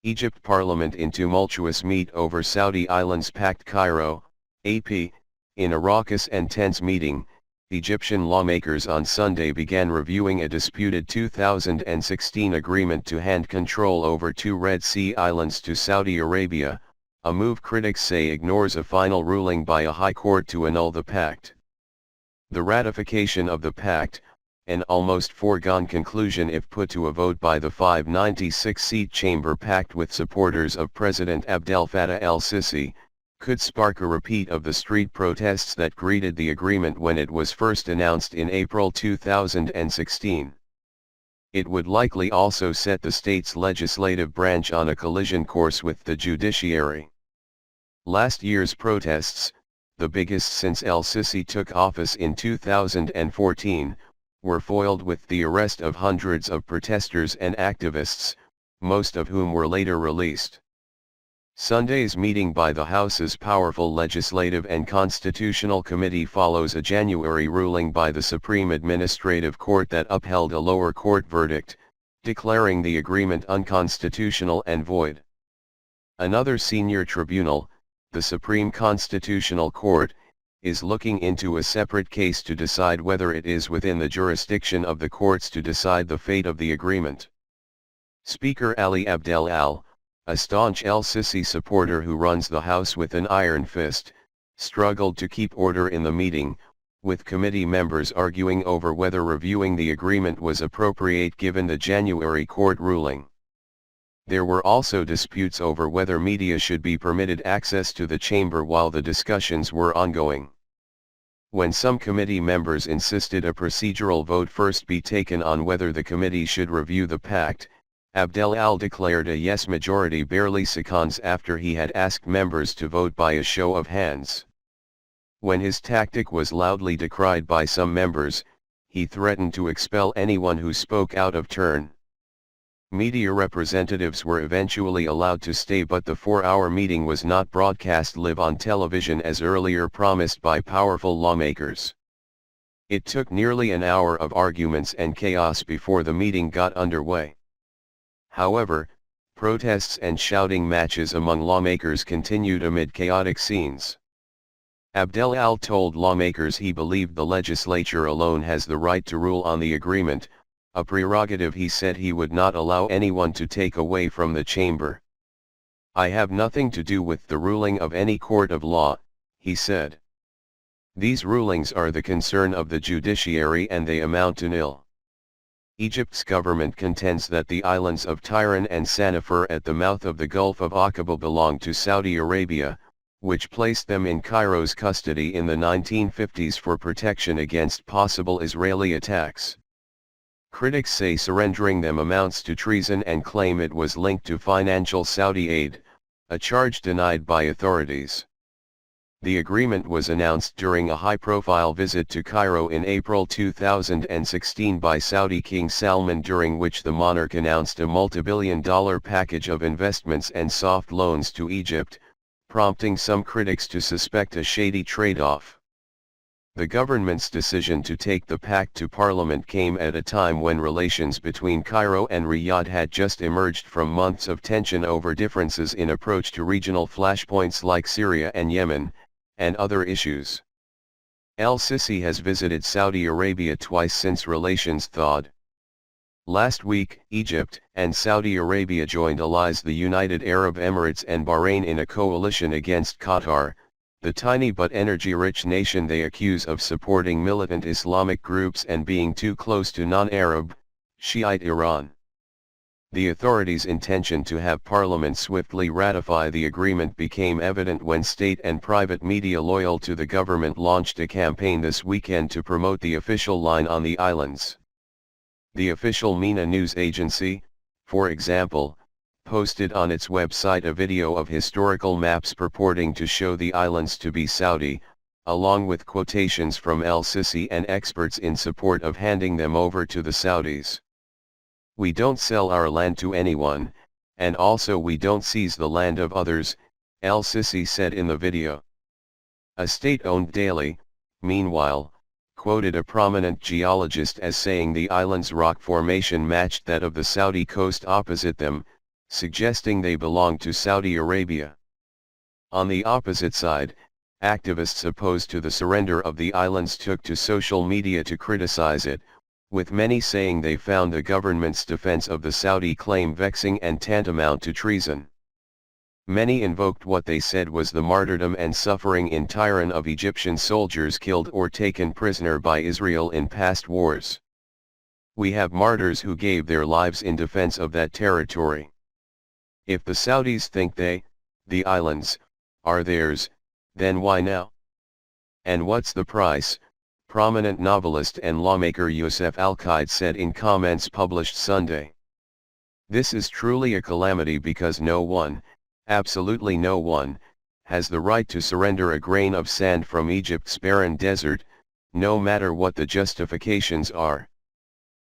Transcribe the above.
Egypt Parliament in tumultuous meet over Saudi Islands Pact. CAIRO, AP, in a raucous and tense meeting, Egyptian lawmakers on Sunday began reviewing a disputed 2016 agreement to hand control over two Red Sea islands to Saudi Arabia, a move critics say ignores a final ruling by a high court to annul the pact. The ratification of the pact, an almost foregone conclusion if put to a vote by the 596-seat chamber packed with supporters of President Abdel-Fattah el-Sissi, could spark a repeat of the street protests that greeted the agreement when it was first announced in April 2016. It would likely also set the state's legislative branch on a collision course with the judiciary. Last year's protests, the biggest since el-Sissi took office in 2014, were foiled with the arrest of hundreds of protesters and activists, most of whom were later released. Sunday's meeting by the House's powerful Legislative and Constitutional Committee follows a January ruling by the Supreme Administrative Court that upheld a lower court verdict, declaring the agreement unconstitutional and void. Another senior tribunal, the Supreme Constitutional Court, is looking into a separate case to decide whether it is within the jurisdiction of the courts to decide the fate of the agreement. Speaker Ali Abdel, a staunch el-Sissi supporter who runs the House with an iron fist, struggled to keep order in the meeting, with committee members arguing over whether reviewing the agreement was appropriate given the January court ruling. There were also disputes over whether media should be permitted access to the chamber while the discussions were ongoing. When some committee members insisted a procedural vote first be taken on whether the committee should review the pact, Abdel declared a yes majority barely seconds after he had asked members to vote by a show of hands. When his tactic was loudly decried by some members, he threatened to expel anyone who spoke out of turn. Media representatives were eventually allowed to stay, but the 4-hour meeting was not broadcast live on television as earlier promised by powerful lawmakers. It took nearly an hour of arguments and chaos before the meeting got underway. However, protests and shouting matches among lawmakers continued amid chaotic scenes. Abdel told lawmakers he believed the legislature alone has the right to rule on the agreement, a prerogative he said he would not allow anyone to take away from the chamber. "I have nothing to do with the ruling of any court of law," he said. "These rulings are the concern of the judiciary and they amount to nil." Egypt's government contends that the islands of Tiran and Sanafur at the mouth of the Gulf of Aqaba belong to Saudi Arabia, which placed them in Cairo's custody in the 1950s for protection against possible Israeli attacks. Critics say surrendering them amounts to treason and claim it was linked to financial Saudi aid, a charge denied by authorities. The agreement was announced during a high-profile visit to Cairo in April 2016 by Saudi King Salman, during which the monarch announced a multi-billion-dollar package of investments and soft loans to Egypt, prompting some critics to suspect a shady trade-off. The government's decision to take the pact to parliament came at a time when relations between Cairo and Riyadh had just emerged from months of tension over differences in approach to regional flashpoints like Syria and Yemen, and other issues. El-Sissi has visited Saudi Arabia twice since relations thawed. Last week, Egypt and Saudi Arabia joined allies the United Arab Emirates and Bahrain in a coalition against Qatar, the tiny but energy-rich nation they accuse of supporting militant Islamic groups and being too close to non-Arab, Shiite Iran. The authorities' intention to have Parliament swiftly ratify the agreement became evident when state and private media loyal to the government launched a campaign this weekend to promote the official line on the islands. The official MENA news agency, for example, posted on its website a video of historical maps purporting to show the islands to be Saudi, along with quotations from el-Sissi and experts in support of handing them over to the Saudis. "We don't sell our land to anyone, and also we don't seize the land of others," el-Sissi said in the video. A state-owned daily, meanwhile, quoted a prominent geologist as saying the island's rock formation matched that of the Saudi coast opposite them, suggesting they belong to Saudi Arabia. On the opposite side, activists opposed to the surrender of the islands took to social media to criticize it, with many saying they found the government's defense of the Saudi claim vexing and tantamount to treason. Many invoked what they said was the martyrdom and suffering in Tehran of Egyptian soldiers killed or taken prisoner by Israel in past wars. We have martyrs who gave their lives in defense of that territory. If the Saudis think the islands, are theirs, then why now? And what's the price? Prominent novelist and lawmaker Youssef Al-Qaid said in comments published Sunday. This is truly a calamity because no one, absolutely no one, has the right to surrender a grain of sand from Egypt's barren desert, no matter what the justifications are.